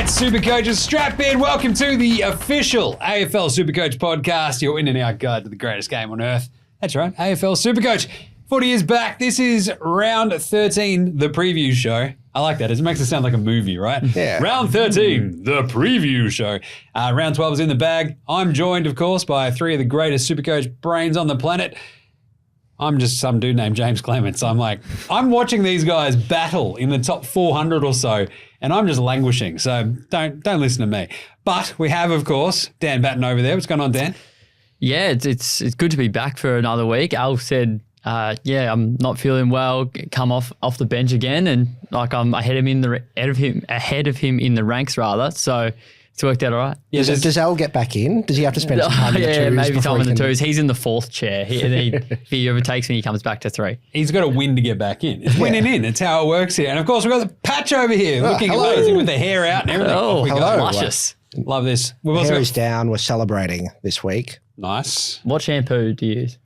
right, SuperCoaches, strap in. Welcome to the official AFL SuperCoach podcast, your in and out guide to the greatest game on earth. That's right, AFL SuperCoach. 40 is back. This is round 13, the preview show. I like that. It makes it sound like a movie, right? Yeah. Round 13, the preview show. Round 12 is in the bag. I'm joined, of course, by three of the greatest SuperCoach brains on the planet. I'm just some dude named Jaymz Clements. I'm watching these guys battle in the top 400 or so, and I'm just languishing. So don't listen to me. But we have, of course, Dan Batten over there. What's going on, Dan? Yeah, it's good to be back for another week. Al said, I'm not feeling well. Come off the bench again, and I'm ahead of him in the ranks rather. So it's worked out all right. Yeah, does Al get back in? Does he have to spend some time in the twos? Yeah, maybe time in the twos. He's in the fourth chair. If he overtakes me, he comes back to three. He's got to win to get back in. It's winning in. It's how it works here. And of course, we've got the Patch over here looking amazing with the hair out and everything. Oh, hello. luscious. Love this. Hair is down. We're celebrating this week. Nice. What shampoo do you use?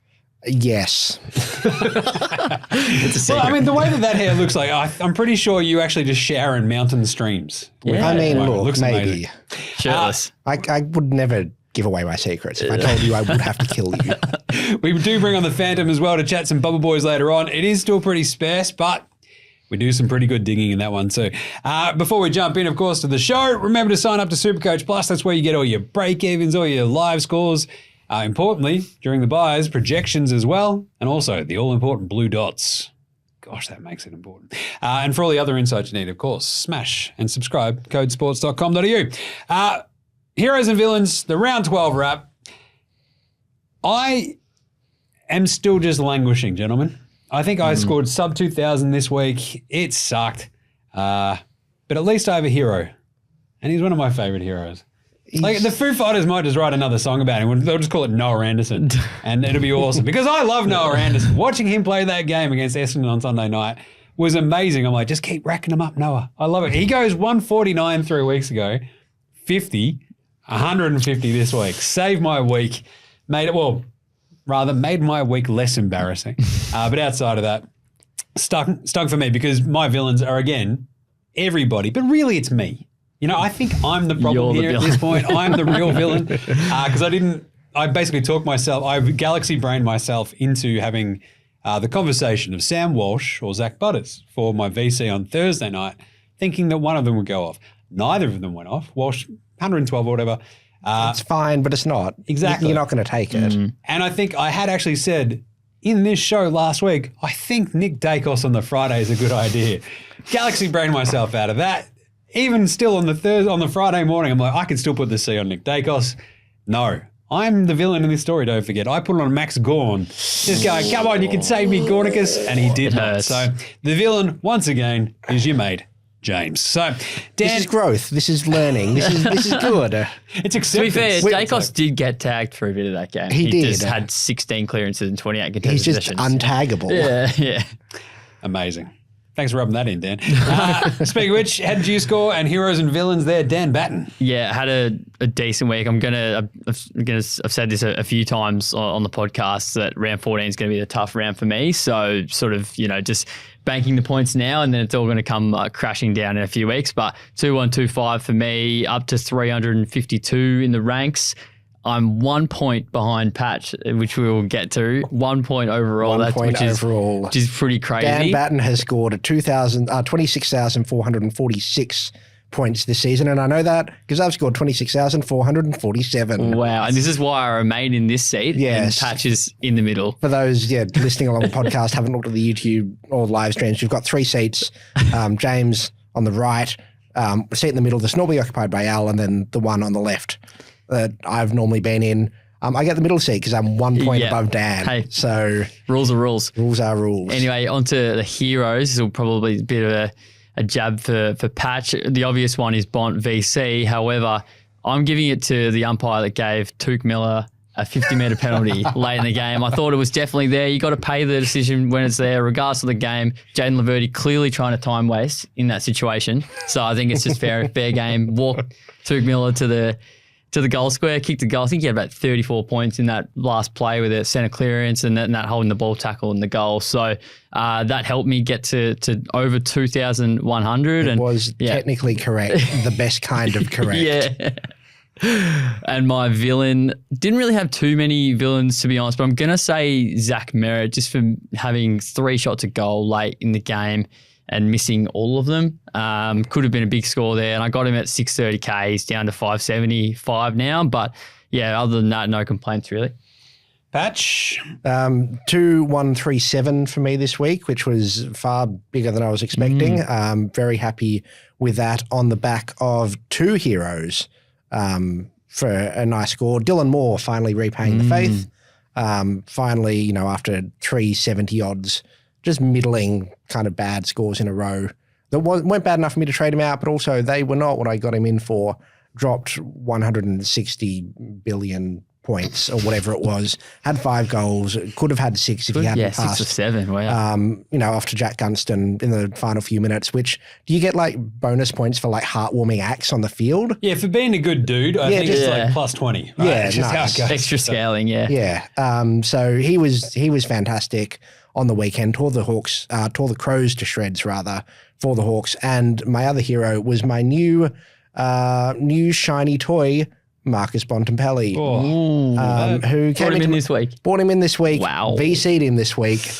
Yes. It's a secret. Well, I mean, the way that hair looks like, I'm pretty sure you actually just shower in mountain streams. Yeah. I mean, It look, looks maybe. amazing. Shirtless. I would never give away my secrets. If I told you, I would have to kill you. We do bring on the Phantom as well to chat some Bubble Boys later on. It is still pretty sparse, but we do some pretty good digging in that one too. Before we jump in, of course, to the show, remember to sign up to SuperCoach Plus. That's where you get all your break-evens, all your live scores. Importantly, during the buys, projections as well, and also the all-important blue dots. Gosh, that makes it important. And for all the other insights you need, of course, smash and subscribe, codesports.com.au. Heroes and villains, the round 12 wrap. I am still just languishing, gentlemen. I think I scored sub 2,000 this week. It sucked. But at least I have a hero, and he's one of my favorite heroes. Like the Foo Fighters might just write another song about him. They'll just call it Noah Anderson, and it'll be awesome because I love Noah Anderson. Watching him play that game against Essendon on Sunday night was amazing. I'm like, just keep racking them up, Noah. I love it. He goes 149 3 weeks ago, 50, 150 this week. Saved my week. Made my week less embarrassing. But outside of that, stunk for me because my villains are, again, everybody. But really it's me. You know, I think I'm the problem here at this point. I'm the real villain because I basically I've galaxy brained myself into having the conversation of Sam Walsh or Zach Butters for my VC on Thursday night, thinking that one of them would go off. Neither of them went off. Walsh, 112 or whatever. It's fine, but it's not. Exactly. You're not going to take it. And I think I had actually said in this show last week, I think Nick Dacos on the Friday is a good idea. Galaxy brained myself out of that. Even still on the Friday morning, I'm like, I can still put the C on Nick Dacos. No, I'm the villain in this story, don't forget. I put it on Max Gawn. Just going, come on, you can save me, Gornicus. And he did not. So the villain, once again, is your mate, Jaymz. So, Dan. This is growth. This is learning. This is good. It's acceptance. To be fair, Dacos did get tagged for a bit of that game. He did. Just had 16 clearances and 28 contested He's just possessions. untaggable. Yeah. Amazing. Thanks for rubbing that in, Dan. Speaking of which, how did you score? And heroes and villains there, Dan Batten. Yeah, had a decent week. I've said this a few times on the podcast that round 14 is going to be the tough round for me. So sort of, just banking the points now, and then it's all going to come crashing down in a few weeks. But 2-1-2-5 for me, up to 352 in the ranks. I'm 1 point behind Patch, which we will get to. 1 point overall. Which is pretty crazy. Dan Batten has scored 26,446 points this season, and I know that because I've scored 26,447. Wow, and this is why I remain in this seat. Yes. And Patch is in the middle. For those listening along the podcast, haven't looked at the YouTube or live streams, we've got 3 seats. James on the right, seat in the middle that's normally occupied by Al, and then the one on the left that I've normally been in. I get the middle seat because I'm 1 point above Dan. Hey, so rules are rules. Rules are rules. Anyway, on to the heroes. This will probably be a bit of a jab for Patch. The obvious one is Bont VC. However, I'm giving it to the umpire that gave Touk Miller a 50-metre penalty late in the game. I thought it was definitely there. You got to pay the decision when it's there, regardless of the game. Jaden Laverty clearly trying to time waste in that situation. So I think it's just fair game. Walk Touk Miller to the to the goal square, kicked a goal. I think he had about 34 points in that last play with a centre clearance and that holding the ball tackle and the goal. So that helped me get to over 2,100. It was technically correct, the best kind of correct. Yeah. And my villain didn't really have too many villains, to be honest, but I'm going to say Zach Merritt just for having 3 shots at goal late in the game and missing all of them. Could have been a big score there. And I got him at 630K. He's down to 575 now. But yeah, other than that, no complaints really. Patch? 2,137 for me this week, which was far bigger than I was expecting. Very happy with that on the back of 2 heroes. For a nice score. Dylan Moore finally repaying the faith. Finally, after 370 odds, just middling kind of bad scores in a row. That weren't bad enough for me to trade him out, but also they were not what I got him in for. Dropped 160 billion points or whatever it was. Had 5 goals. Could have had 6 if he hadn't passed. 6 or 7. Wow. Off to Jack Gunston in the final few minutes, which do you get like bonus points for like heartwarming acts on the field? Yeah, for being a good dude, I think it's like plus 20. Right? Yeah, just how nice. it goes. Extra scaling, yeah. Yeah. So he was fantastic on the weekend, tore the Crows to shreds rather for the Hawks. And my other hero was my new shiny toy, Marcus Bontempelli, who Brought him in this week. Bought him in this week. Wow. VC'd him this week.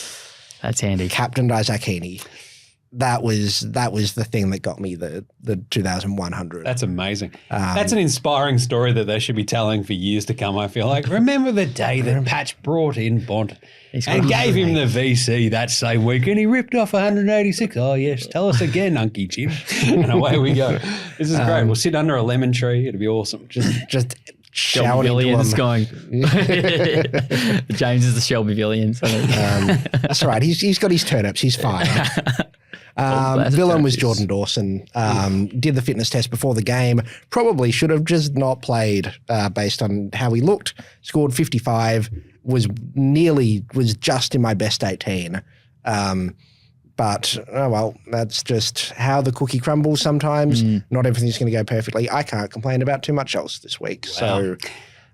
That's handy. Captained Isaac Heaney. That was the thing that got me the 2,100. That's amazing. That's an inspiring story that they should be telling for years to come, I feel like. Remember the day that Patch brought in Bont and gave him the VC that same week and he ripped off 186. Oh, yes. Tell us again, Unky Jim. And away we go. This is great. We'll sit under a lemon tree. It'll be awesome. Just Shelby shouting Villians to him. going. James is the Shelby Villians. That's all right. He's got his turnips. He's fine. Villain was Jordan Dawson. Did the fitness test before the game. Probably should have just not played based on how he looked. Scored 55. Was just in my best 18. But, oh well, that's just how the cookie crumbles sometimes. Not everything's going to go perfectly. I can't complain about too much else this week. Wow. So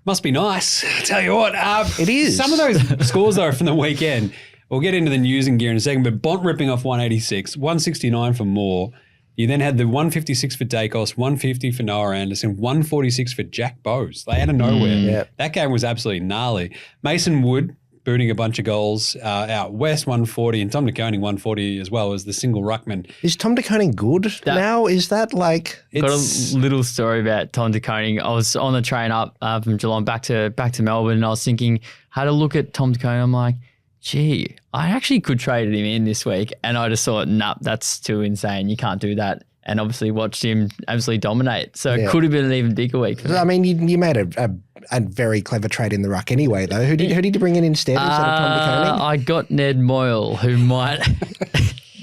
must be nice. I tell you what. It is. Some of those scores, though, from the weekend, we'll get into the news and gear in a second, but Bont ripping off 186, 169 for Moore. You then had the 156 for Dacos, 150 for Noah Anderson, 146 for Jack Bowes. They out of nowhere. Yep. That game was absolutely gnarly. Mason Wood booting a bunch of goals out west, 140, and Tom DeConing 140 as well as the single ruckman. is Tom DeConing good now? Is that like... Got a little story about Tom DeConing. I was on the train up from Geelong back to Melbourne and I was thinking, had a look at Tom DeConing. I'm like, gee, I actually could trade him in this week. And I just thought, nah, that's too insane. You can't do that. And obviously watched him absolutely dominate. So it could have been an even bigger week for me. I mean, you made a very clever trade in the ruck anyway, though. Who did you bring in instead of Tom DeConing? I got Ned Moyle, who might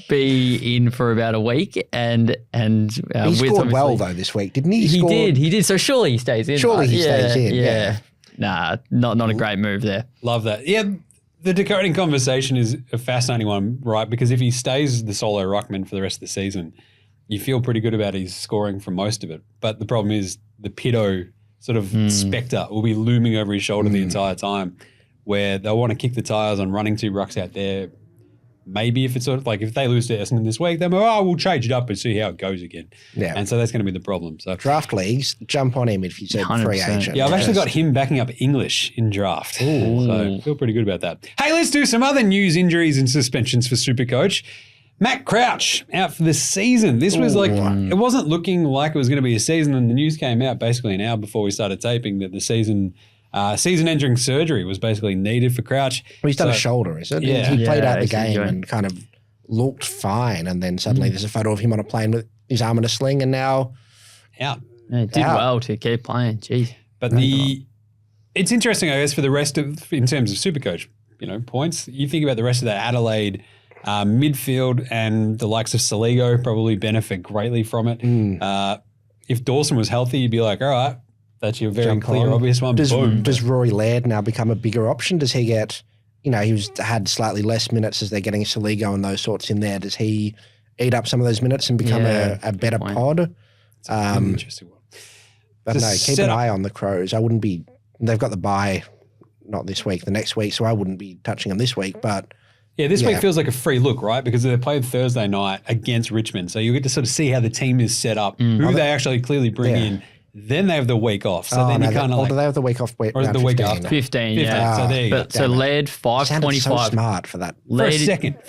be in for about a week. And he scored well, though, this week, didn't he? He did. So surely he stays in. Surely right? he stays in, yeah. Nah, not a great move there. Love that. Yeah, the decoding conversation is a fascinating one, right? Because if he stays the solo ruckman for the rest of the season, you feel pretty good about his scoring for most of it. But the problem is the Pito sort of spectre will be looming over his shoulder the entire time, where they'll want to kick the tires on running 2 rucks out there. Maybe if it's sort of like if they lose to Essendon this week, they'll go, we'll change it up and see how it goes again. Yeah. And so that's going to be the problem. So draft leagues, jump on him if you said 100%. free agent. Yeah, I've actually got him backing up English in draft. Ooh. So I feel pretty good about that. Hey, let's do some other news, injuries and suspensions for SuperCoach. Matt Crouch out for the season. This was it wasn't looking like it was going to be a season, and the news came out basically an hour before we started taping that the season-ending surgery was basically needed for Crouch. Well, he's done a shoulder, is it? Yeah. He played out the game and kind of looked fine, and then suddenly there's a photo of him on a plane with his arm in a sling, and now out. Yeah, did well to keep playing. Jeez. But it's interesting, I guess, for the rest of in terms of SuperCoach, points. You think about the rest of that Adelaide midfield and the likes of Saligo probably benefit greatly from it. If Dawson was healthy, you'd be like, all right, that's your very clear, obvious one. Does Rory Laird now become a bigger option? Does he get, he's had slightly less minutes as they're getting Saligo and those sorts in there. Does he eat up some of those minutes and become a better pod? It's an interesting one. But no, keep an eye on the Crows. I wouldn't be. They've got the bye, not this week, the next week, so I wouldn't be touching them this week. But this week feels like a free look, right? Because they played Thursday night against Richmond, so you get to sort of see how the team is set up, who they actually clearly bring in. Then they have the week off, so then you kind of do they have the week off? Or is it the week after? 15, yeah. So there you go. So Laird 525. So smart for that. For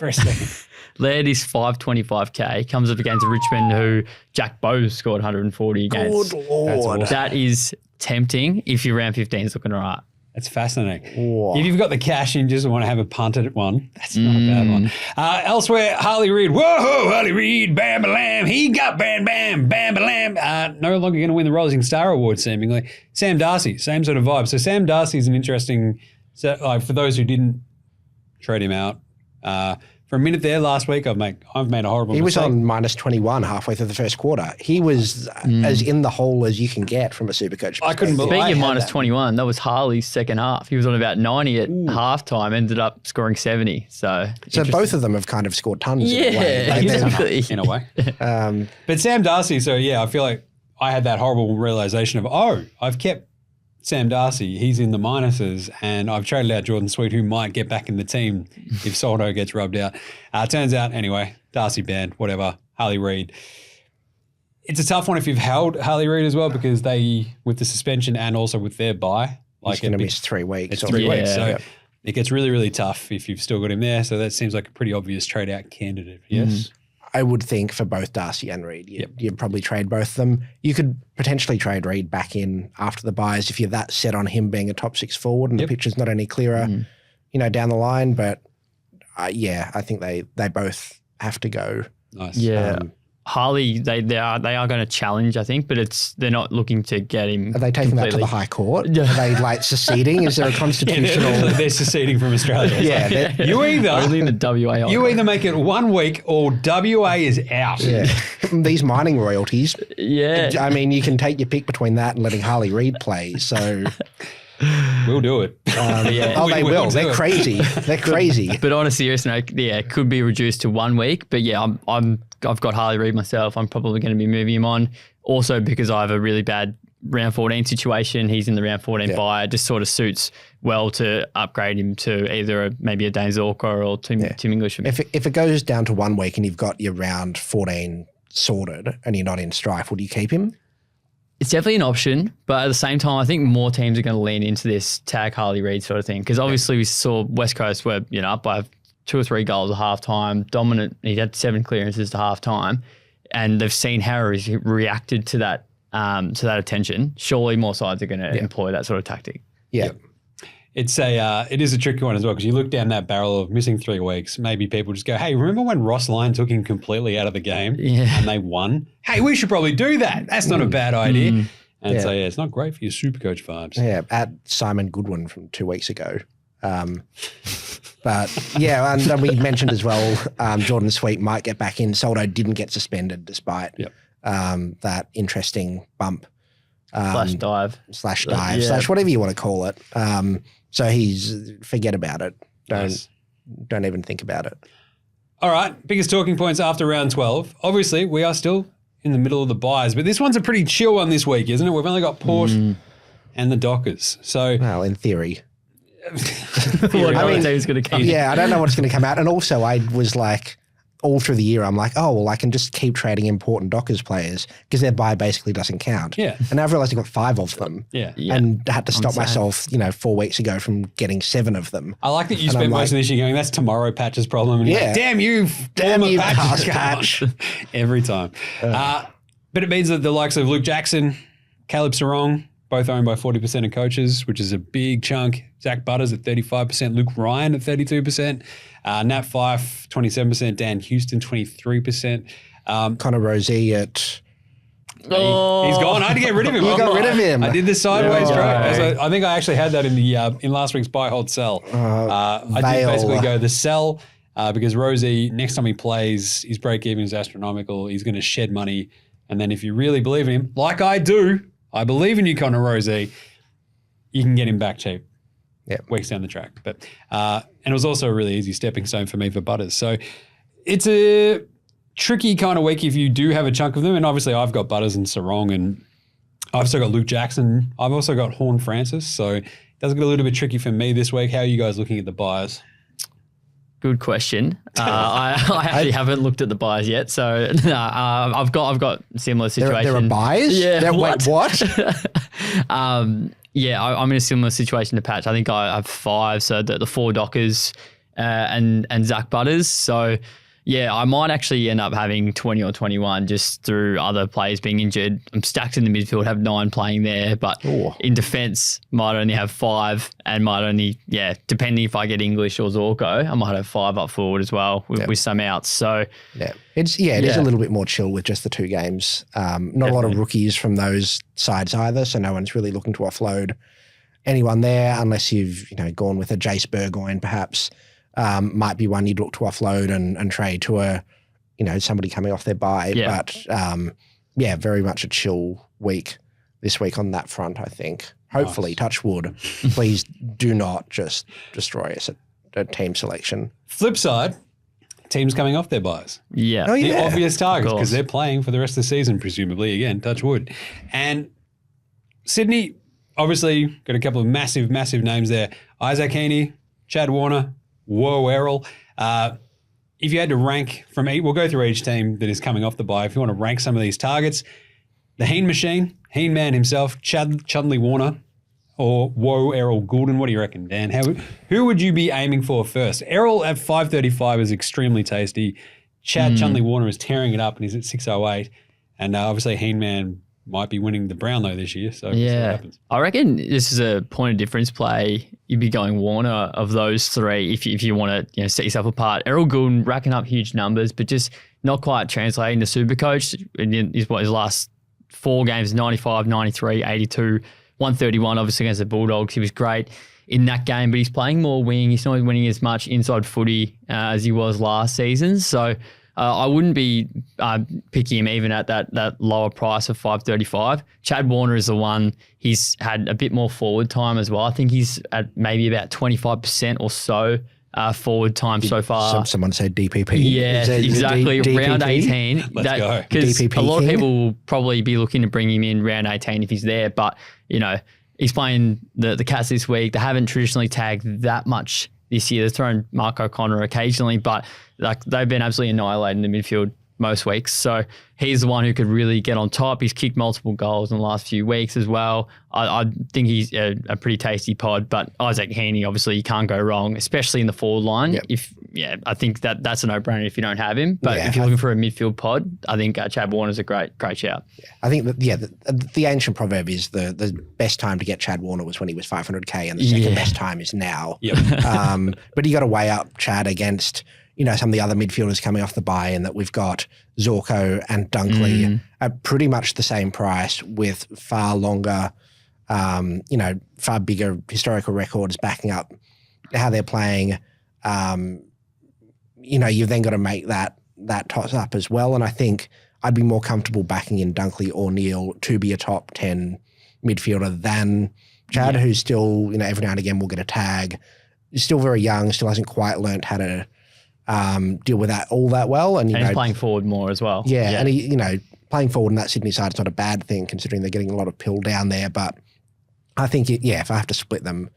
a second. Laird is 525k. Comes up against Richmond, who Jack Bowes scored 140 against. Good Lord. That is tempting if your round 15 is looking all right. That's fascinating. Whoa. If you've got the cash and just want to have a punt at one, that's not a bad one. Elsewhere, Harley Reid. Whoa, Harley Reid, bam, ba-lam. He got bam, bam, bam, ba-lam. No longer going to win the Rising Star Award, seemingly. Sam Darcy, same sort of vibe. So Sam Darcy is an interesting, for those who didn't trade him out, for a minute there last week, I've made a horrible mistake. He was on minus 21 halfway through the first quarter. He was as in the hole as you can get from a Supercoach. I couldn't believe Speaking of minus 21, that was Harley's second half. He was on about 90 at halftime, ended up scoring 70. So both of them have kind of scored tons. exactly. In a way. But Sam Darcy, I feel like I had that horrible realization of, I've kept Sam Darcy, he's in the minuses, and I've traded out Jordan Sweet, who might get back in the team if Soldo gets rubbed out. Turns out, anyway, Darcy banned, whatever, Harley Reid. It's a tough one if you've held Harley Reid as well, because they, with the suspension and also with their bye, he's going to miss 3 weeks. It's 3 weeks, so it gets really, really tough if you've still got him there. So that seems like a pretty obvious trade-out candidate, yes? I would think for both Darcy and Reid, you'd probably trade both of them. You could potentially trade Reid back in after the buys if you're that set on him being a top 6 forward and the picture's not any clearer, down the line. But I think they both have to go. Nice. Yeah. Harley, they are going to challenge, I think, but they're not looking to get him. Are they taking that to the High Court? Are they seceding? Is there a constitutional? They're seceding from Australia. You either only in the WA. You either make it 1 week or WA is out. Yeah. These mining royalties. Yeah. I mean, you can take your pick between that and letting Harley Reid play. So. We'll do it. They will. They're crazy. They're crazy. But on a serious note, it could be reduced to 1 week. But I've got Harley Reid myself. I'm probably going to be moving him on. Also because I have a really bad round 14 situation. He's in the round 14 bye. It just sort of suits well to upgrade him to either maybe a Dane Zorko or Tim English. If it goes down to 1 week and you've got your round 14 sorted and you're not in strife, would you keep him? It's definitely an option, but at the same time, I think more teams are going to lean into this tag Harley Reid sort of thing, because obviously we saw West Coast were up by 2 or 3 goals at halftime, dominant. He had 7 clearances to halftime, and they've seen how he reacted to that attention. Surely more sides are going to employ that sort of tactic. Yeah. It is a tricky one as well, because you look down that barrel of missing 3 weeks, maybe people just go, hey, remember when Ross Lyon took him completely out of the game and they won? Hey, we should probably do that. That's not a bad idea. And so, it's not great for your SuperCoach vibes. Yeah, at Simon Goodwin from 2 weeks ago. But, and we mentioned as well, Jordan Sweet might get back in. Soldo didn't get suspended despite that interesting bump. Slash dive, slash whatever you want to call it. So forget about it. Don't even think about it. All right, biggest talking points after round 12. Obviously, we are still in the middle of the buys, but this one's a pretty chill one this week, isn't it? We've only got Port and the Dockers. So, well, in theory. I mean, who's going to come? Yeah, I don't know what's going to come out. And also, I was like, all through the year, I'm like, I can just keep trading important Dockers players because their buy basically doesn't count. Yeah. And I've realized I've got 5 of them. Yeah. And had to stop myself, 4 weeks ago from getting 7 of them. I like that you spent most of this year going, that's tomorrow Patch's problem. And you're like, damn you, Patch. Every time. But it means that the likes of Luke Jackson, Caleb Sarong, both owned by 40% of coaches, which is a big chunk. Zach Butters at 35%, Luke Ryan at 32%, Nat Fyfe 27%, Dan Houston 23%. Connor Rozee at... He's gone. I had to get rid of him. You got rid of him. I did the sideways trade. I think I actually had that in last week's buy, hold, sell. I did basically go the sell because Rozee, next time he plays, his break even is astronomical. He's going to shed money. And then if you really believe in him, like I do, I believe in you, Connor Rozee, you can get him back cheap. Yeah, weeks down the track. But and it was also a really easy stepping stone for me for Butters. So it's a tricky kind of week if you do have a chunk of them. And obviously I've got Butters and Sarong and I've still got Luke Jackson. I've also got Horn Francis. So it does get a little bit tricky for me this week. How are you guys looking at the buyers? Good question. I actually haven't looked at the buys yet, so I've got similar situation. There are buys? Yeah. Wait, what? Yeah, I'm in a similar situation to Patch. I think I have 5, so the 4 Dockers and Zach Butters. So yeah, I might actually end up having 20 or 21 just through other players being injured. I'm stacked in the midfield, have 9 playing there, but in defence, might only have 5 and might only, depending if I get English or Zorko, I might have 5 up forward as well with some outs. So it is a little bit more chill with just the 2 games. Not a lot of rookies from those sides either, so no one's really looking to offload anyone there unless you've gone with a Jace Burgoyne perhaps. Might be one you'd look to offload and trade to a, somebody coming off their bye. Yeah. But very much a chill week this week on that front, I think. Hopefully, touch wood. Please do not just destroy us at team selection. Flip side, teams coming off their buys. Yeah. Oh, The obvious targets because they're playing for the rest of the season, presumably. Again, touch wood. And Sydney, obviously, got a couple of massive names there. Isaac Heaney, Chad Warner, Whoa, Errol. If you had to rank from we'll go through each team that is coming off the bye. If you want to rank some of these targets, the Heen machine, Heen man himself, Chudley Warner, or Whoa, Errol Goulden. What do you reckon, Dan? Who would you be aiming for first? Errol at 535 is extremely tasty. Chudley Warner is tearing it up and he's at 608. And obviously Heen man might be winning the Brownlow this year. So we'll see what happens. I reckon this is a point of difference play. You'd be going Warner of those 3 if you want to set yourself apart. Errol Goulden racking up huge numbers, but just not quite translating to SuperCoach. His last 4 games, 95, 93, 82, 131, obviously against the Bulldogs. He was great in that game, but he's playing more wing. He's not winning as much inside footy as he was last season. So I wouldn't be picking him even at that lower price of 535. Chad Warner is the one. He's had a bit more forward time as well. I think he's at maybe about 25% or so forward time so far. Someone said DPP. Yeah, exactly. Round 18. Let's go. Because DPP a lot of king. people will probably be looking to bring him in round 18 if he's there. But, he's playing the Cats this week. They haven't traditionally tagged that much this year. They've thrown Mark O'Connor occasionally, but they've been absolutely annihilated in the midfield most weeks. So he's the one who could really get on top. He's kicked multiple goals in the last few weeks as well. I think he's a pretty tasty pod, but Isaac Heaney, obviously you can't go wrong, especially in the forward line. Yep. I think that's a no-brainer if you don't have him. But if you're looking for a midfield pod, I think Chad Warner's a great shout. Yeah. I think the ancient proverb is the best time to get Chad Warner was when he was 500k and the second best time is now. Yep. But you got to weigh up Chad against some of the other midfielders coming off the bye, and that we've got Zorko and Dunkley at pretty much the same price with far longer, far bigger historical records backing up how they're playing. You've then got to make that toss up as well. And I think I'd be more comfortable backing in Dunkley or Neil to be a top 10 midfielder than Chad, who's still, every now and again will get a tag. He's still very young, still hasn't quite learned how to deal with that all that well. And he's playing forward more as well. Yeah, and he, playing forward in that Sydney side is not a bad thing considering they're getting a lot of pill down there. But I think, if I have to split them,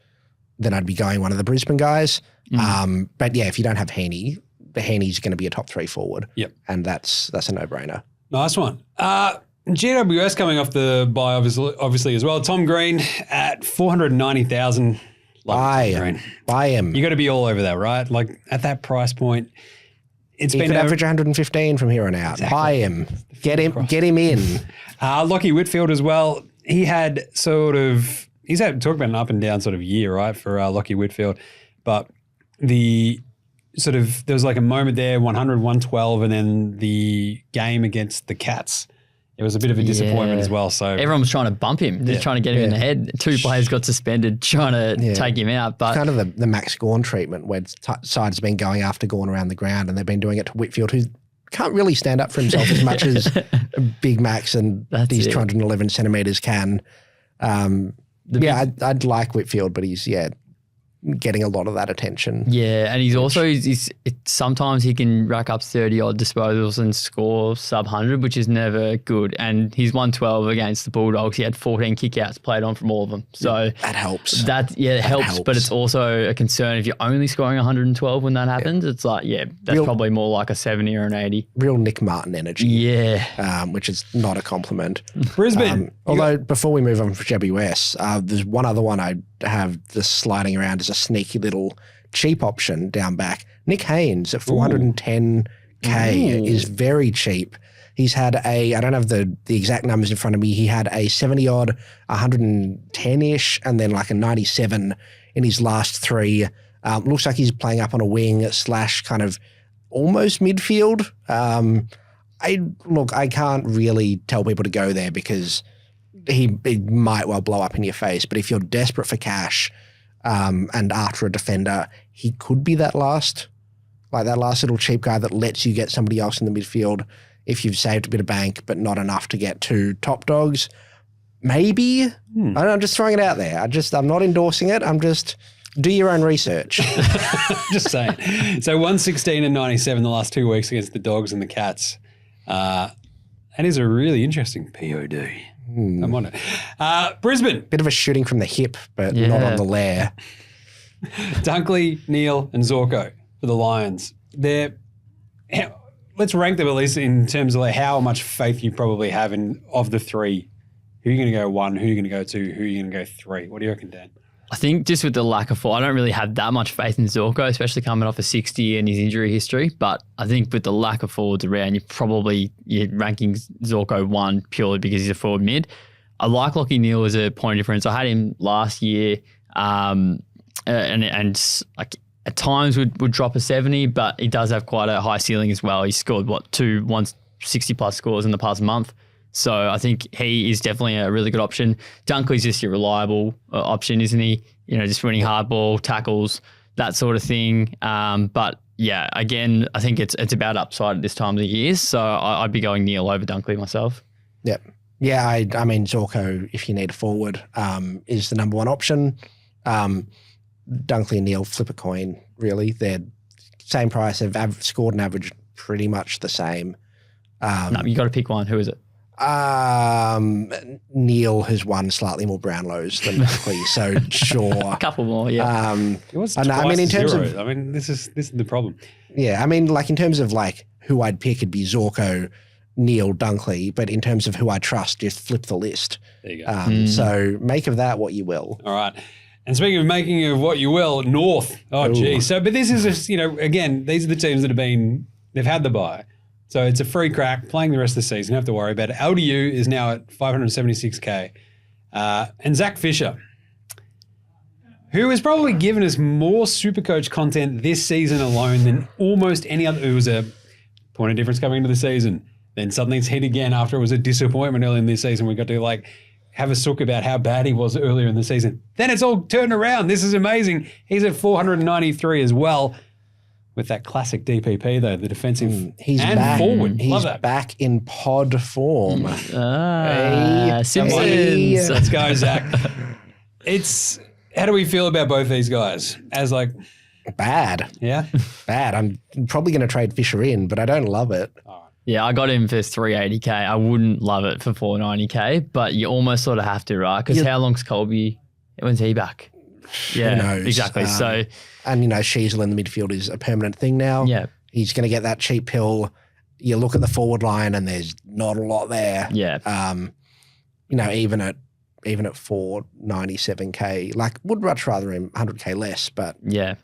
then I'd be going one of the Brisbane guys. But if you don't have Heaney, the Heaney's going to be a top 3 forward. Yep. And that's a no-brainer. Nice one. GWS coming off the bye, obviously as well. Tom Green at 490,000. Buy him. You got to be all over that, right? Like at that price point, He could average 115 from here on out. Exactly. Buy him. Get him in. Lockie Whitfield as well. He's had talk about an up and down sort of year, right, for Lockie Whitfield. But there was like a moment there, 100, 112, and then the game against the Cats. It was a bit of a disappointment as well. So everyone was trying to bump him, just trying to get him in the head. 2 players got suspended, trying to take him out. But kind of the Max Gawn treatment, where sides have been going after Gawn around the ground, and they've been doing it to Whitfield, who can't really stand up for himself as much as Big Max and these 211 centimeters can. I'd like Whitfield, but he's getting a lot of that attention. Yeah, and he's also sometimes he can rack up 30-odd disposals and score sub-100, which is never good. And he's won 12 against the Bulldogs. He had 14 kickouts played on from all of them. So that helps. That helps, but it's also a concern if you're only scoring 112 when that happens. Yeah. It's like, that's probably more like a 70 or an 80. Real Nick Martin energy. Yeah. Which is not a compliment. Brisbane. Although before we move on from GWS, there's one other one I have just sliding around as a sneaky little cheap option down back. Nick Haynes at 410K is very cheap. He's had I don't have the exact numbers in front of me. He had a 70-odd, 110-ish, and then like a 97 in his last three. Looks like he's playing up on a wing / kind of almost midfield. I can't really tell people to go there because he might well blow up in your face. But if you're desperate for cash and after a defender, he could be that last little cheap guy that lets you get somebody else in the midfield if you've saved a bit of bank but not enough to get two top dogs. Maybe. I'm just throwing it out there. I'm not endorsing it. I'm just do your own research. Just saying. So 116 and 97 the last 2 weeks against the Dogs and the Cats. That is a really interesting POD. I'm on it. Brisbane. Bit of a shooting from the hip, but not on the lair. Dunkley, Neil, and Zorko for the Lions. Let's rank them at least in terms of like how much faith you probably have in of the three. Who are you going to go 1? Who are you going to go 2? Who are you going to go 3? What do you reckon, Dan? I think just with the lack of form, I don't really have that much faith in Zorko, especially coming off a 60 and his injury history. But I think with the lack of forwards around, you're ranking Zorko 1 purely because he's a forward mid. I like Lockie Neal as a point of difference. I had him last year, and like at times would drop a 70, but he does have quite a high ceiling as well. He scored 2 160 plus scores in the past month. So I think he is definitely a really good option. Dunkley's just your reliable option, isn't he? Just winning hardball, tackles, that sort of thing. But yeah, again, I think it's about upside at this time of the year. So I'd be going Neil over Dunkley myself. Yep. Yeah, I mean, Zorko, if you need a forward, is the number one option. Dunkley and Neil, flip a coin, really. They're same price. They've scored and averaged pretty much the same. No, you got to pick one. Who is it? Neil has won slightly more Brownlows than Dunkley, so sure. A couple more, yeah. It was twice in terms of, this is the problem. Yeah, I mean, like in terms of like who I'd pick, it'd be Zorko, Neil, Dunkley, but in terms of who I trust, just flip the list. There you go. So make of that what you will. All right. And speaking of making of what you will, North. Oh, gee. So, but this is just, again, these are the teams that they've had the bye. So it's a free crack, playing the rest of the season. You don't have to worry about it. LDU is now at 576K. And Zach Fisher, who has probably given us more SuperCoach content this season alone than almost any other. It was a point of difference coming into the season. Then suddenly it's hit again after it was a disappointment early in this season. We got to have a sook about how bad he was earlier in the season. Then it's all turned around. This is amazing. He's at 493 as well. With that classic DPP, though, the defensive he's and back. forward. He's back in pod form. Simpsons. Let's go, Zach. How do we feel about both these guys? Bad. Yeah? Bad. I'm probably going to trade Fisher in, but I don't love it. Yeah, I got him for 380K. I wouldn't love it for 490K, but you almost sort of have to, right? Because how long's Colby? When's he back? Yeah, who knows? Exactly. And Sheasel in the midfield is a permanent thing now. Yeah. He's going to get that cheap pill. You look at the forward line and there's not a lot there. Yeah. Even at 497K, like would much rather him 100K less, but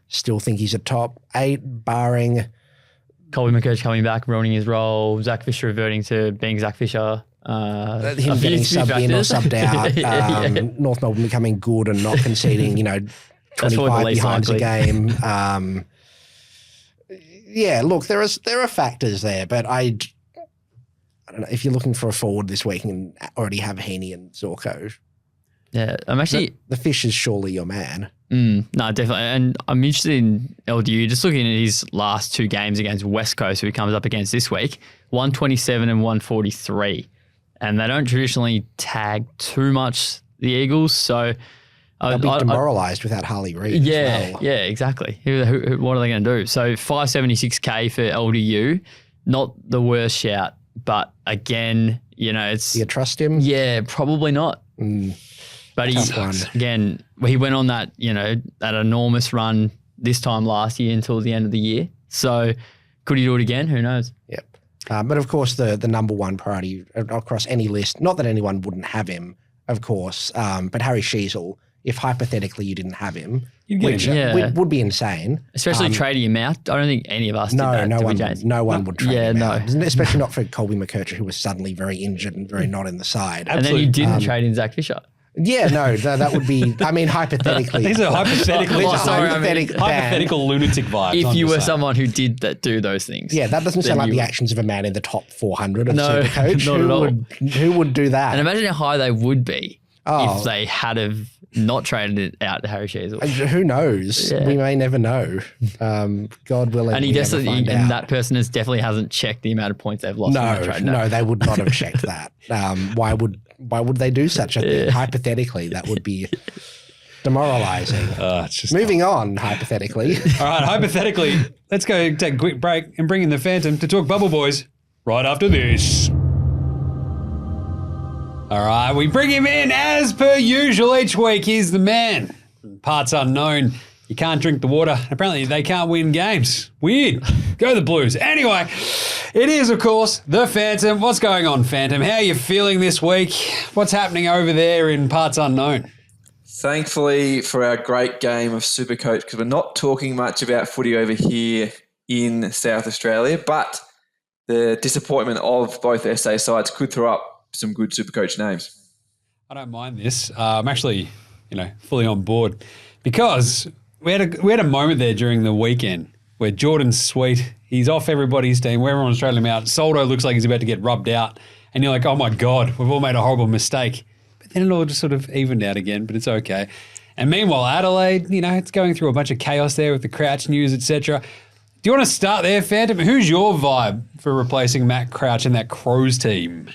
still think he's a top 8 barring Colby McCurch coming back, ruining his role, Zach Fisher reverting to being Zach Fisher. Him getting subbed in or subbed out, North Melbourne becoming good and not conceding, 25 behind a game. Look, there are factors there, but I don't know if you're looking for a forward this week and already have Heaney and Zorko. Yeah, I'm actually the Fish is surely your man. No, definitely, and I'm interested in LDU. Just looking at his last 2 games against West Coast, who he comes up against this week, 127 and 143, and they don't traditionally tag too much the Eagles, so They'll be demoralised without Harley Reid. Yeah, exactly. What are they going to do? So 576K for LDU, not the worst shout, but again, it's. Do you trust him? Yeah, probably not. But he went on that that enormous run this time last year until the end of the year. So could he do it again? Who knows? Yep. But of course, the number one priority across any list, not that anyone wouldn't have him, of course, but Harry Sheasel, if hypothetically you didn't have him, which would be insane. Especially trading him out. I don't think any of us did that. No one would trade him out. Especially not for Colby McKercher, who was suddenly very injured and very not in the side. And then you didn't trade in Zach Fisher. Yeah, no, that would be, hypothetically. These are hypothetical lunatic vibes. If you were someone who did do those things. Yeah, that doesn't sound like the actions of a man in the top 400 of SuperCoach. Not at all. Who would do that? And imagine how high they would be if they had have not traded it out to Harry Sheasel. Who knows? Yeah. We may never know. God willing. And that person definitely hasn't checked the amount of points they've lost. No, they would not have checked that. Why would they do such a thing? Hypothetically, that would be demoralising. Moving on, hypothetically. All right, hypothetically, let's go take a quick break and bring in the Phantom to talk Bubble Boys right after this. All right, we bring him in as per usual each week. He's the man. Parts unknown. You can't drink the water. Apparently, they can't win games. Weird. Go the Blues. Anyway, it is, of course, the Phantom. What's going on, Phantom? How are you feeling this week? What's happening over there in parts unknown? Thankfully for our great game of SuperCoach, because we're not talking much about footy over here in South Australia, but the disappointment of both SA sides could throw up some good SuperCoach names. I don't mind this. I'm actually, fully on board because we had a moment there during the weekend where Jordan's sweet. He's off everybody's team. Everyone's trailing him out. Soldo looks like he's about to get rubbed out. And you're like, oh my God, we've all made a horrible mistake. But then it all just sort of evened out again, but it's okay. And meanwhile, Adelaide, it's going through a bunch of chaos there with the Crouch news, etc. Do you want to start there, Phantom? Who's your vibe for replacing Matt Crouch in that Crows team?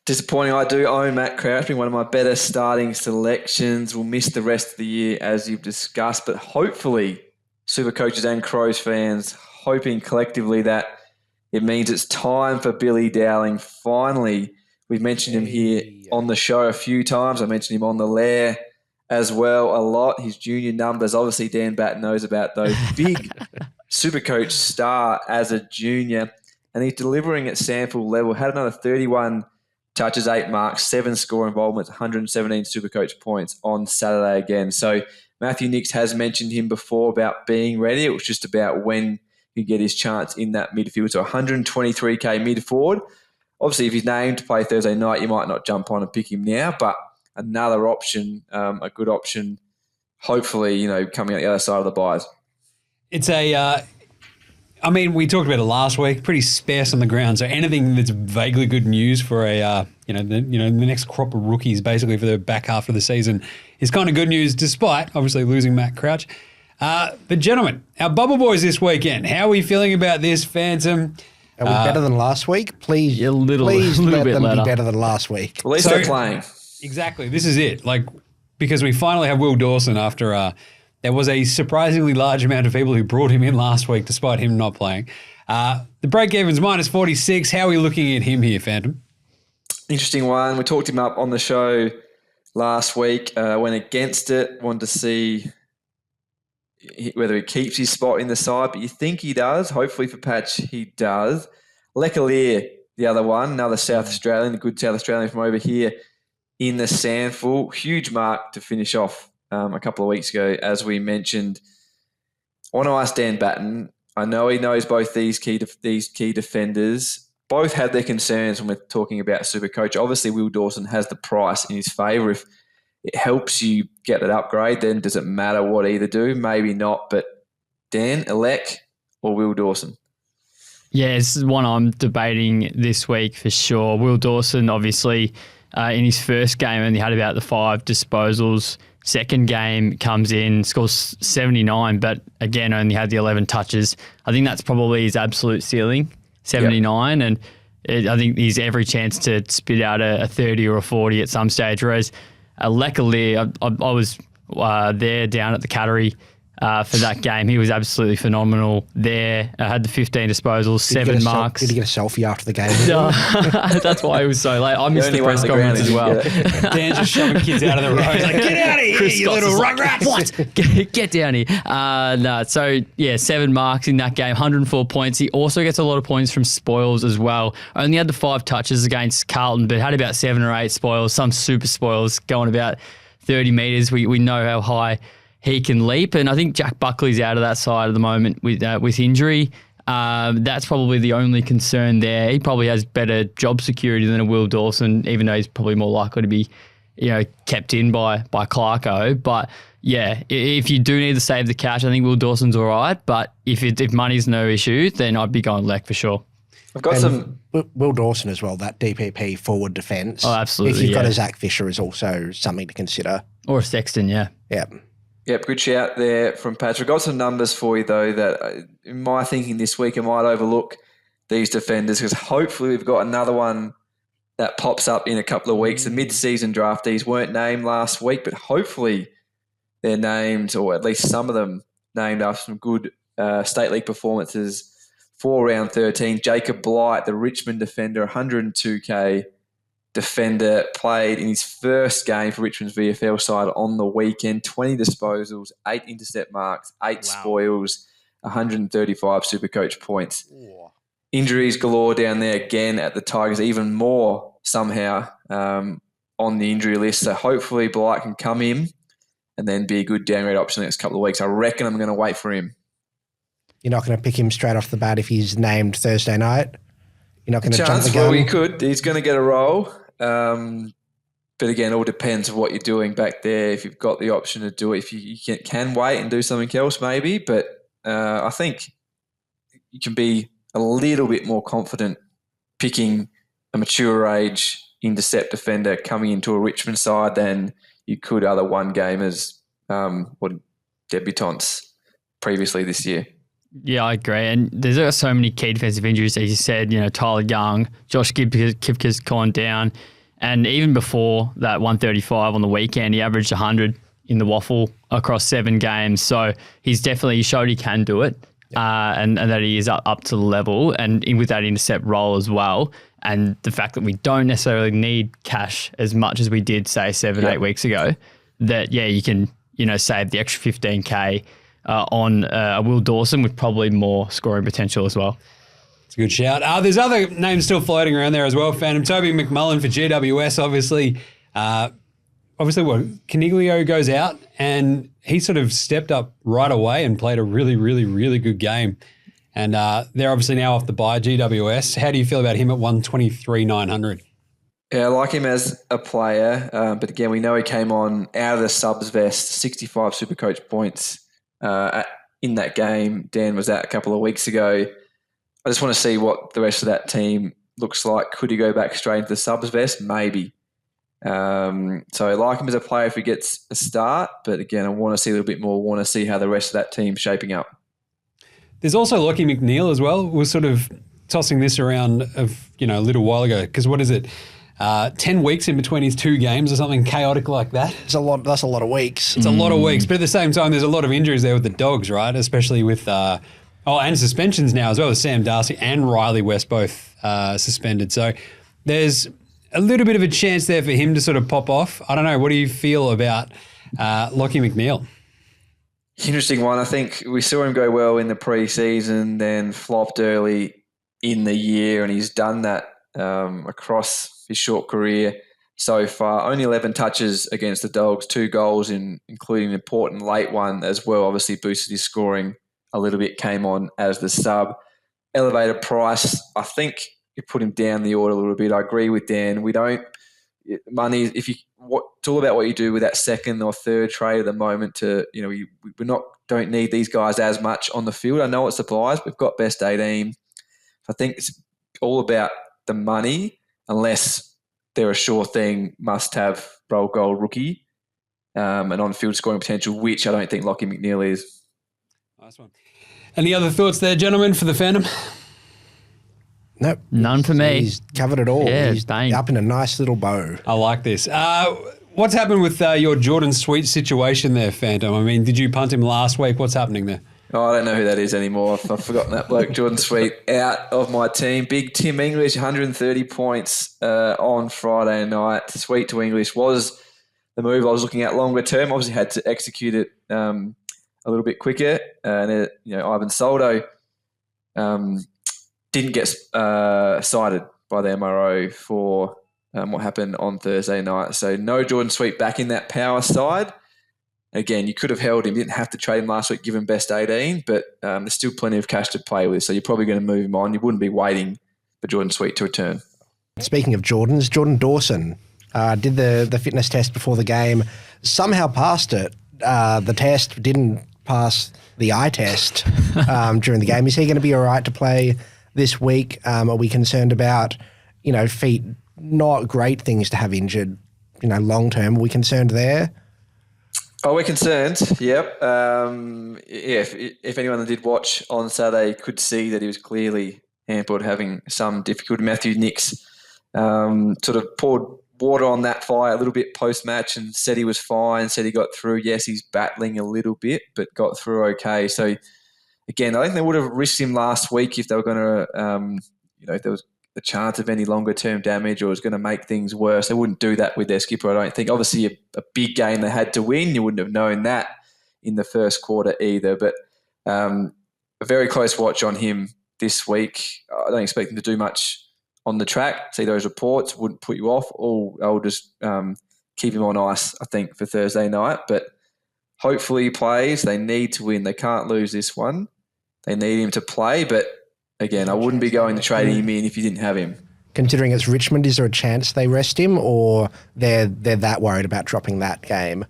Disappointing. I do own Matt Crouch, being one of my better starting selections. We'll miss the rest of the year, as you've discussed, but hopefully SuperCoaches and Crows fans hoping collectively that it means it's time for Billy Dowling. Finally, we've mentioned him here on the show a few times. I mentioned him on the Lair as well a lot. His junior numbers, obviously Dan Batten knows about those. Big SuperCoach star as a junior, and he's delivering at sample level. Had another 31 touches, 8 marks, 7 score involvements, 117 SuperCoach points on Saturday again. So Matthew Nix has mentioned him before about being ready. It was just about when he'd get his chance in that midfield. So 123K mid forward. Obviously, if he's named to play Thursday night, you might not jump on and pick him now, but another option, a good option, hopefully, coming out the other side of the buys. It's we talked about it last week, pretty sparse on the ground. So anything that's vaguely good news for the next crop of rookies, basically for the back half of the season, is kind of good news, despite obviously losing Matt Crouch. But gentlemen, our Bubble Boys this weekend, how are we feeling about this, Phantom? Are we better than last week? Please bit let them better. be better than last week. At least they're playing. Exactly. This is it. Because we finally have Will Dawson after there was a surprisingly large amount of people who brought him in last week despite him not playing. The break-even's minus 46. How are we looking at him here, Phantom? Interesting one. We talked him up on the show last week. Went against it. Wanted to see whether he keeps his spot in the side, but you think he does. Hopefully for Patch, he does. Lecalier, the other one, another South Australian, a good South Australian from over here in the Sandful. Huge mark to finish off a couple of weeks ago, as we mentioned. I want to ask Dan Batten. I know he knows both these key defenders. Both had their concerns when we're talking about SuperCoach. Obviously, Will Dawson has the price in his favour. If it helps you get that upgrade, then does it matter what either do? Maybe not, but Dan, Elec or Will Dawson? Yeah, it's one I'm debating this week for sure. Will Dawson, obviously, in his first game only had about the 5 disposals. Second game comes in, scores 79, but again, only had the 11 touches. I think that's probably his absolute ceiling, 79. Yep. And I think he's every chance to spit out a 30 or a 40 at some stage. Whereas Lecalier, I was there down at the Cattery for that game. He was absolutely phenomenal there. Had the 15 disposals, 7 marks. Did he get a selfie after the game? That's why he was so late. I missed the press conference as well. Dan's just shoving kids out of the road. He's like, get out of here, Chris you Scott little is like, rugrats. What? Get down here. No, so, yeah, 7 marks in that game, 104 points. He also gets a lot of points from spoils as well. Only had the 5 touches against Carlton, but had about 7 or 8 spoils, some super spoils going about 30 metres. We know how high he can leap. And I think Jack Buckley's out of that side at the moment with injury. That's probably the only concern there. He probably has better job security than a Will Dawson, even though he's probably more likely to be, kept in by Clarko. But yeah, if you do need to save the cash, I think Will Dawson's all right. But if money's no issue, then I'd be going Leck for sure. I've got some. Will Dawson as well, that DPP forward defence. Oh, absolutely. If you've got a Zach Fisher is also something to consider. Or a Sexton, yeah. Yeah. Yep, good shout there from Patrick. Got some numbers for you, though, that in my thinking this week, I might overlook these defenders because hopefully we've got another one that pops up in a couple of weeks. The mid-season draftees weren't named last week, but hopefully they're named, or at least some of them named after some good State League performances for round 13. Jacob Blight, the Richmond defender, 102K defender, played in his first game for Richmond's VFL side on the weekend. 20 disposals, 8 intercept marks, 8 spoils, 135 SuperCoach points. Ooh. Injuries galore down there again at the Tigers, even more somehow on the injury list. So hopefully Blight can come in and then be a good downgrade option the next couple of weeks. I reckon I'm going to wait for him. You're not going to pick him straight off the bat if he's named Thursday night? You're not going to jump the gun? Well, he could. He's going to get a role. But again, it all depends on what you're doing back there. If you've got the option to do it, if you can wait and do something else maybe. But I think you can be a little bit more confident picking a mature age intercept defender coming into a Richmond side than you could other one-gamers or debutants previously this year. Yeah, I agree. And there's so many key defensive injuries, as you said, Tyler Young, Josh Kipker's gone down. And even before that 135 on the weekend, he averaged 100 in the waffle across 7 games. So he showed he can do it and that he is up to the level and with that intercept role as well. And the fact that we don't necessarily need cash as much as we did, say, 7-8 weeks ago, that, you can, save the extra 15K on Will Dawson with probably more scoring potential as well. It's a good shout. There's other names still floating around there as well, Phantom. Toby McMullen for GWS, obviously. Caniglio goes out and he sort of stepped up right away and played a really, really, really good game. And they're obviously now off the bye, GWS. How do you feel about him at 123,900? Yeah, I like him as a player. But again, we know he came on out of the subs vest, 65 SuperCoach points in that game. Dan was at a couple of weeks ago. I just want to see what the rest of that team looks like. Could he go back straight into the subs vest? Maybe. So I like him as a player if he gets a start. But again, I want to see a little bit more. I want to see how the rest of that team's shaping up. There's also Lockie McNeil as well. We're sort of tossing this around a little while ago because what is it? 10 weeks in between his 2 games or something chaotic like that. That's a lot of weeks. It's a lot of weeks. But at the same time, there's a lot of injuries there with the Dogs, right? Especially with and suspensions now as well, with Sam Darcy and Riley West both suspended. So there's a little bit of a chance there for him to sort of pop off. I don't know. What do you feel about Lockie McNeil? Interesting one. I think we saw him go well in the pre-season, then flopped early in the year, and he's done that across his short career so far. Only 11 touches against the Dogs, 2 goals, including an important late one as well. Obviously boosted his scoring a little bit, came on as the sub. Elevated price, I think you put him down the order a little bit. I agree with Dan. Money, it's all about what you do with that second or third trade at the moment. Don't need these guys as much on the field. I know it supplies. We've got best 18. I think it's all about the money, unless they're a sure thing, must-have role goal rookie and on-field scoring potential, which I don't think Lockie McNeil is. Nice one. Any other thoughts there, gentlemen, for the Phantom? Nope. None for me. He's covered it all. Yeah, he's bang. up in a nice little bow. I like this. What's happened with your Jordan Sweet situation there, Phantom? I mean, did you punt him last week? What's happening there? Oh, I don't know who that is anymore. I've forgotten that bloke. Jordan Sweet out of my team. Big Tim English, 130 points on Friday night. Sweet to English was the move I was looking at longer term. Obviously had to execute it a little bit quicker. And, Ivan Soldo didn't get cited by the MRO for what happened on Thursday night. So no Jordan Sweet back in that power side. Again, you could have held him. You didn't have to trade him last week, give him best 18, but there's still plenty of cash to play with. So you're probably going to move him on. You wouldn't be waiting for Jordan Sweet to return. Speaking of Jordans, Jordan Dawson did the fitness test before the game, somehow passed it. The test didn't pass the eye test during the game. Is he going to be all right to play this week? Are we concerned about, feet, not great things to have injured, long term? Are we concerned there? Oh, we're concerned. Yep. If anyone that did watch on Saturday could see that he was clearly hampered, having some difficulty. Matthew Nicks sort of poured water on that fire a little bit post-match and said he was fine, said he got through. Yes, he's battling a little bit, but got through okay. So, again, I think they would have risked him last week if they were going to, if there was a chance of any longer-term damage or was going to make things worse. They wouldn't do that with their skipper, I don't think. Obviously, a big game they had to win. You wouldn't have known that in the first quarter either. But a very close watch on him this week. I don't expect him to do much on the track. See those reports, wouldn't put you off. Or I'll just keep him on ice, I think, for Thursday night. But hopefully he plays. They need to win. They can't lose this one. They need him to play, but again, I wouldn't be going to trade him in if you didn't have him. Considering it's Richmond, is there a chance they rest him, or they're that worried about dropping that game?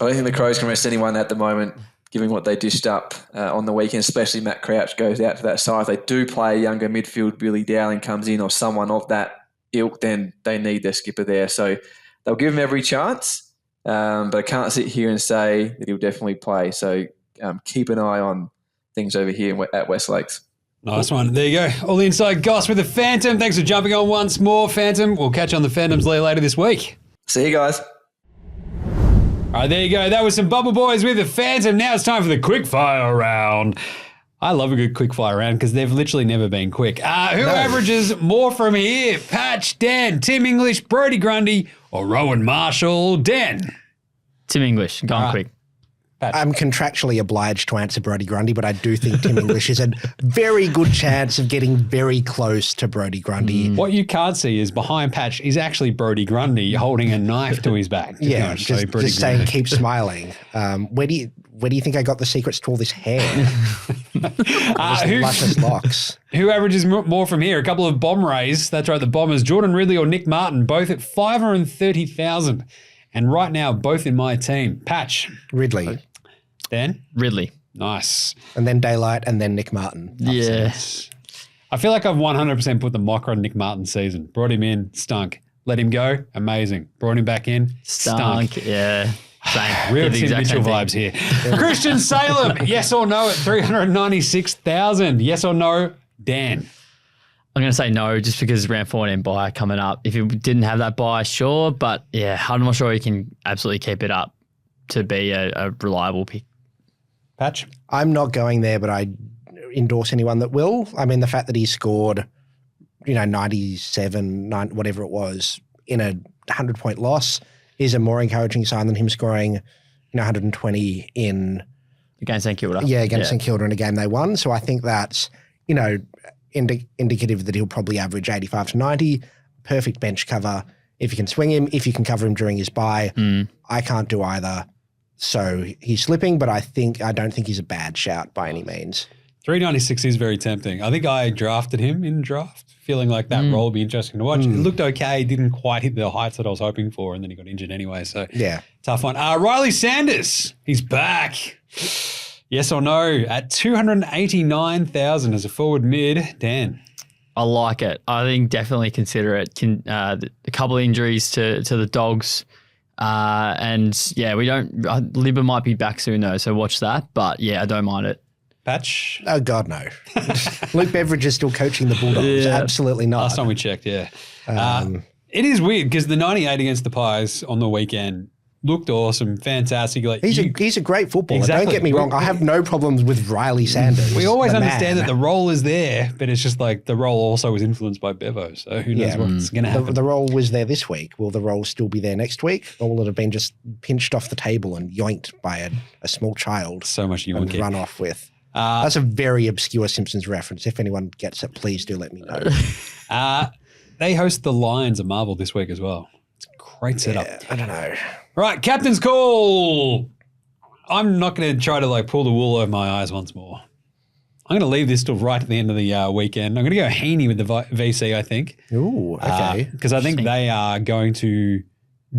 I don't think the Crows can rest anyone at the moment, given what they dished up on the weekend, especially Matt Crouch goes out to that side. If they do play a younger midfield, Billy Dowling comes in or someone of that ilk, then they need their skipper there. So they'll give him every chance, but I can't sit here and say that he'll definitely play. So keep an eye on things over here at West Lakes. Nice one. There you go. All the inside goss with the Phantom. Thanks for jumping on once more, Phantom. We'll catch you on the Phantom's Lair later this week. See you guys. All right, there you go. That was some Bubble Boys with the Phantom. Now it's time for the quickfire round. I love a good quickfire round because they've literally never been quick. Who averages more from here? Patch, Dan, Tim English, Brodie Grundy, or Rowan Marshall? Dan. Tim English, going quick. I'm contractually obliged to answer Brodie Grundy, but I do think Tim English is a very good chance of getting very close to Brodie Grundy. What you can't see is behind Patch is actually Brodie Grundy holding a knife to his back. Yeah, just saying keep smiling. Where do you think I got the secrets to all this hair? Luscious locks. Who averages more from here? A couple of bomb rays. That's right, the Bombers. Jordan Ridley or Nick Martin, both at 530,000. And right now, both in my team. Patch. Ridley. Dan? Ridley. Nice. And then Daylight and then Nick Martin. Yes. I feel like I've 100% put the mocker on Nick Martin's season. Brought him in, stunk. Let him go, amazing. Brought him back in, stunk. Yeah. Same. Real Tim Mitchell vibes here. Christian Salem, yes or no at 396,000. Yes or no, Dan? I'm going to say no, just because round 14 buy coming up. If you didn't have that buy, sure. But yeah, I'm not sure you can absolutely keep it up to be a reliable pick. Patch? I'm not going there, but I endorse anyone that will. I mean, the fact that he scored, 97, whatever it was, in a 100-point loss is a more encouraging sign than him scoring 120 against St Kilda. Yeah, against St Kilda in a game they won. So I think that's, indicative that he'll probably average 85 to 90. Perfect bench cover. If you can swing him, if you can cover him during his bye. I can't do either. So he's slipping, but I don't think he's a bad shout by any means. 396 is very tempting. I think I drafted him in draft, feeling like that role would be interesting to watch. It looked okay, didn't quite hit the heights that I was hoping for, and then he got injured anyway. So yeah, tough one. Riley Sanders, he's back. Yes or no at 289,000 as a forward mid. Dan? I like it. I think definitely consider it. A couple of injuries to the Dogs. And yeah, Libba might be back soon though, so watch that. But yeah, I don't mind it. Patch? Oh, God, no. Luke Beveridge is still coaching the Bulldogs. Yeah. Absolutely not. Last time we checked, yeah. It is weird because the 98 against the Pies on the weekend looked awesome, fantastic. Like He's a great footballer. Exactly. Don't get me wrong. I have no problems with Riley Sanders. We always the understand man. that the role is there, but it's just like the role also was influenced by Bevo. So who knows what's going to happen. The role was there this week. Will the role still be there next week? Or will it have been just pinched off the table and yoinked by a small child So much you and want run off with? That's a very obscure Simpsons reference. If anyone gets it, please do let me know. They host the Lions of Marvel this week as well. It's a great setup. Yeah, I don't know. Right, captain's call. I'm not going to try to like pull the wool over my eyes once more. I'm going to leave this till right at the end of the weekend. I'm going to go Heaney with the VC, I think. Ooh, okay. Because I think they are going to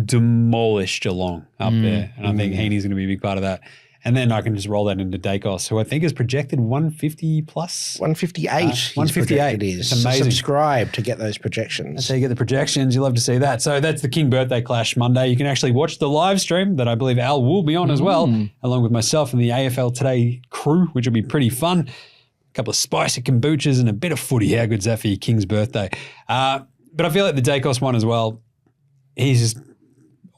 demolish Geelong up there. And I think Heaney's going to be a big part of that. And then I can just roll that into Dacos, who I think is projected 150 plus. 158. 158. It is. It's amazing. Subscribe to get those projections. So you get the projections. You love to see that. So that's the King Birthday Clash Monday. You can actually watch the live stream that I believe Al will be on as well, along with myself and the AFL Today crew, which will be pretty fun. A couple of spicy kombuchas and a bit of footy. How good's that for your King's birthday? But I feel like the Dacos one as well, he's just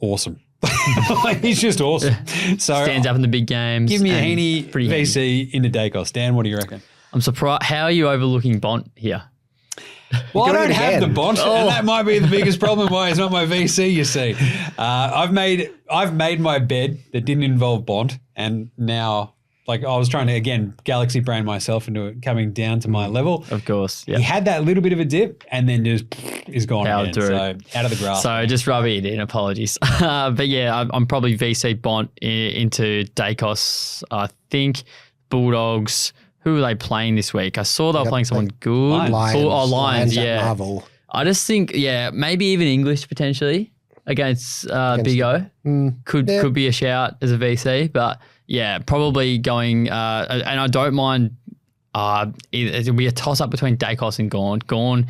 awesome. He's just awesome. So Stands up in the big games. give me a and Heaney pretty handy. VC into Dacos. Dan, what do you reckon? I'm surprised. How are you overlooking Bont here? Well, I doing don't it have the again. Bont, and that might be the biggest problem why it's not my VC, you see. I've made my bed that didn't involve Bont, and now, like, I was trying to, again, galaxy brain myself into it coming down to my level. Of course. He Yeah. had that little bit of a dip and then just is gone Powered again. through. So out of the grass. So just rubbing it in. Apologies. But yeah, I'm probably VC Bont into Dacos. I think Bulldogs. Who are they playing this week? I saw they were playing someone good. Lions. Lions. at Yeah. Marvel. I just think, maybe even English potentially against Big O. Could be a shout as a VC, but yeah, probably going. And I don't mind. It'll be a toss up between Dacos and Gawn. Gawn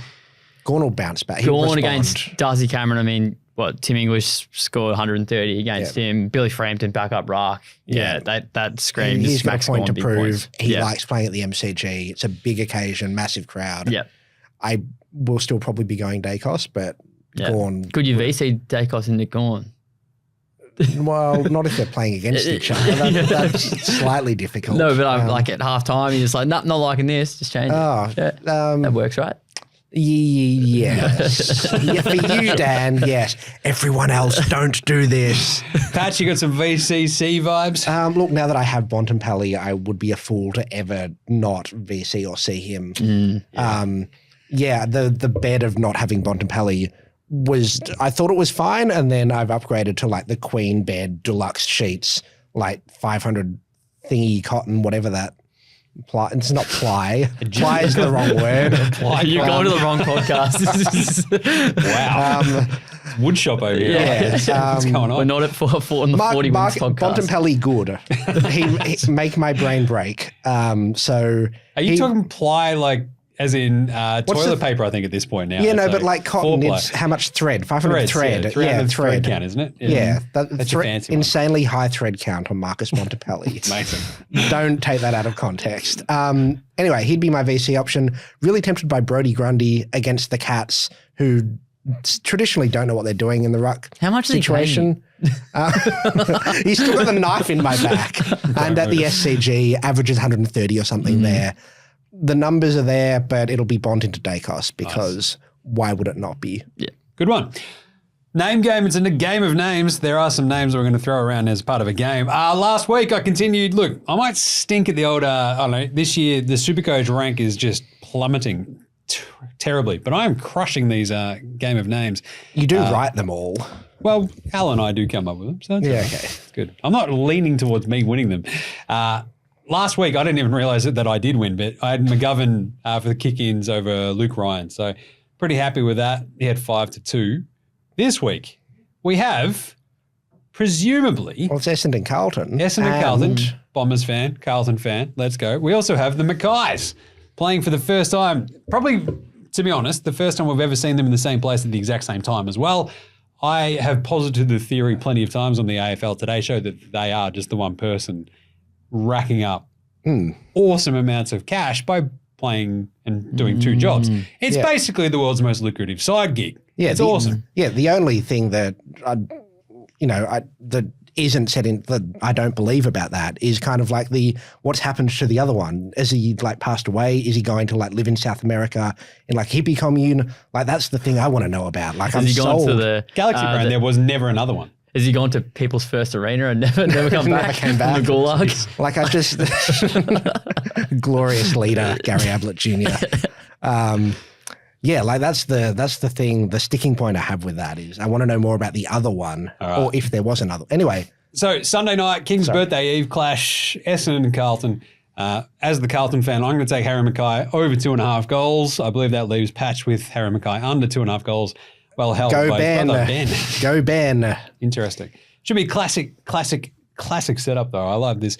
Gorn will bounce back. He'll respond. against Darcy Cameron. I mean, Tim English scored 130 against him. Billy Frampton back up ruck. Yeah, that screams. He's got a Max point to Gawn, big prove. points. He Yeah. likes playing at the MCG. It's a big occasion, massive crowd. Yeah. I will still probably be going Dacos, but Yeah. Gorn. Could you VC Dacos into Gawn? Well, not if they're playing against each other. That's slightly difficult. No, but I'm like at half time, he's just like, not liking this, just change Oh, it. Yeah. That works, right? Yes. Yeah, for you, Dan, yes. Everyone else, don't do this. Patch, you got some VCC vibes? Look, now that I have Bontempelli, I would be a fool to ever not VC or see him. The bed of not having Bontempelli was, I thought it was fine, and then I've upgraded to like the queen bed deluxe sheets, like 500 thingy cotton, whatever that. It's not ply. Ply is the wrong word. You're going to the wrong podcast. Wow. Woodshop over here. Yeah. What's going We're on? not at 40 on the 40 Mark minutes podcast. Bontempelli good. he make my brain break. So Are you talking ply like as in toilet the- paper, I think, at this point now? yeah, no, It's but like cotton, four-ply. it's how much thread? 500 Threads, thread. Yeah, 300 thread. thread count, isn't it? Yeah, That's your fancy one. insanely high thread count on Marcus Bontempelli. Amazing. Don't take that out of context. Anyway, he'd be my VC option. Really tempted by Brodie Grundy against the Cats, who traditionally don't know what they're doing in the ruck How much is he situation. He's still got the knife in my back. And at the SCG, averages 130 or something there. The numbers are there, but it'll be Bont into Dacos because why would it not be? Yeah. Good one. Name game. It's a game of names. There are some names we're going to throw around as part of a game. Last week I continued. Look, I might stink at the old, I don't know, this year the SuperCoach rank is just plummeting terribly, but I'm crushing these game of names. You do write them all. Well, Al and I do come up with them. So that's Yeah, all right. okay. It's good. I'm not leaning towards me winning them. Last week, I didn't even realise that I did win, but I had McGovern for the kick-ins over Luke Ryan. So pretty happy with that. He had 5-2. This week, we have, presumably, Well, it's Essendon Carlton. Essendon Carlton, Bombers fan, Carlton fan. Let's go. We also have the Mackays playing for the first time. Probably, to be honest, the first time we've ever seen them in the same place at the exact same time as well. I have posited the theory plenty of times on the AFL Today show that they are just the one person racking up awesome amounts of cash by playing and doing two jobs. It's basically the world's most lucrative side gig. Yeah, it's awesome. Yeah, the only thing that that isn't said in that I don't believe about that is kind of like what's happened to the other one. Is he like passed away? Is he going to like live in South America in like hippie commune? Like that's the thing I want to know about. Like Has I'm he gone sold. to the Galaxy brand, there was never another one. Has he gone to People's First Arena and never come Never back? came back. From the Gulag? Like I just glorious leader Gary Ablett Jr. Yeah, like that's the thing. The sticking point I have with that is I want to know more about the other one, or if there was another. Anyway, so Sunday night, King's birthday eve clash, Essendon and Carlton. As the Carlton fan, I'm going to take Harry Mackay over 2.5 goals. I believe that leaves Patch with Harry Mackay under 2.5 goals. Well held go by Ben. brother Ben. Go Ben. Interesting. Should be classic setup though. I love this.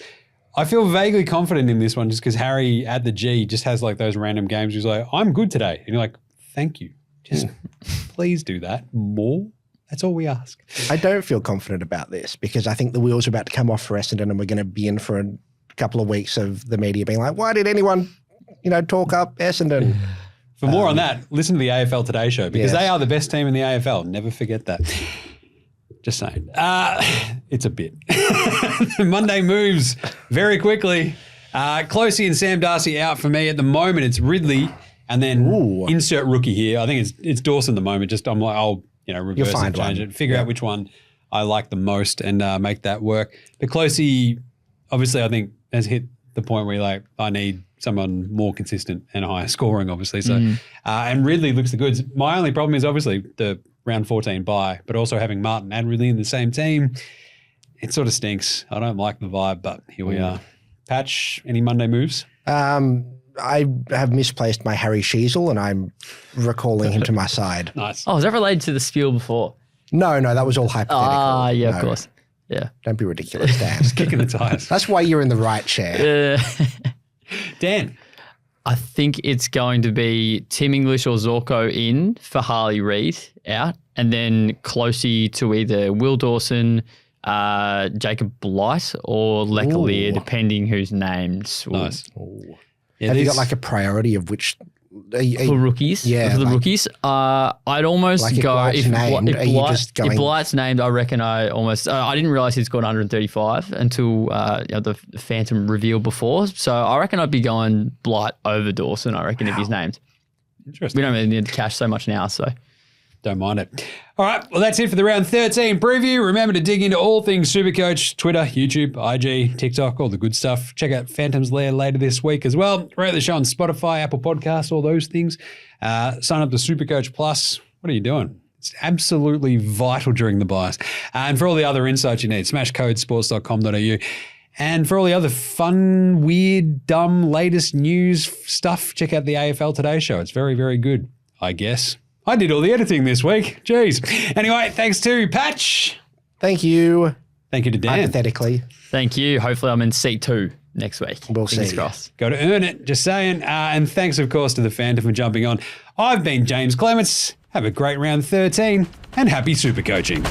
I feel vaguely confident in this one just because Harry at the G just has like those random games. He's like, I'm good today. And you're like, thank you. Just please do that more. That's all we ask. I don't feel confident about this because I think the wheels are about to come off for Essendon and we're going to be in for a couple of weeks of the media being like, why did anyone, talk up Essendon? For more on that, listen to the AFL Today show because Yes. they are the best team in the AFL. Never forget that. Just saying. It's a bit. Monday moves very quickly. Closey and Sam Darcy out for me. At the moment, it's Ridley and then insert rookie here. I think it's Dawson at the moment. Just I'm like, I'll reverse and change it. Figure out which one I like the most and make that work. But Closey, obviously, I think has hit the point where you're like, I need someone more consistent and higher scoring, obviously. So, and Ridley looks the goods. My only problem is obviously the round 14 bye, but also having Martin and Ridley in the same team, it sort of stinks. I don't like the vibe, but here we are. Patch, any Monday moves? I have misplaced my Harry Sheasel and I'm recalling him to my side. Nice. Oh, was that related to the spiel before? No, that was all hypothetical. Yeah, No, of course. Yeah. Don't be ridiculous, Dan. Kicking the tires. That's why you're in the right chair. Dan. I think it's going to be Tim English or Zorko in for Harley Reid out, and then Closey to either Will Dawson, Jacob Blight, or Leclerc, depending who's named. Nice. Yeah, Have you got like a priority of which? For rookies? Yeah, For the like- rookies? I'd almost Like if go... Blight's named, are you just going- If Blight's named, I reckon I almost... I didn't realise he'd scored 135 until the Phantom reveal before. So I reckon I'd be going Blight over Dawson, I reckon, if he's named. Interesting. We don't really need to cash so much now, so... Don't mind it. All right, well, that's it for the round 13 preview. Remember to dig into all things SuperCoach, Twitter, YouTube, IG, TikTok, all the good stuff. Check out Phantom's Lair later this week as well. Rate the show on Spotify, Apple Podcasts, all those things. Sign up to SuperCoach Plus. What are you doing? It's absolutely vital during the buys. And for all the other insights you need, smash codesports.com.au. And for all the other fun, weird, dumb, latest news stuff, check out the AFL Today show. It's very, very good, I guess. I did all the editing this week. Jeez. Anyway, thanks to Patch. Thank you. Thank you to Dan. Hypothetically. Thank you. Hopefully I'm in seat 2 next week. We'll Fingers see. crossed. Got to earn it, just saying. And thanks, of course, to the Phantom for jumping on. I've been Jaymz Clements. Have a great round 13 and happy super coaching.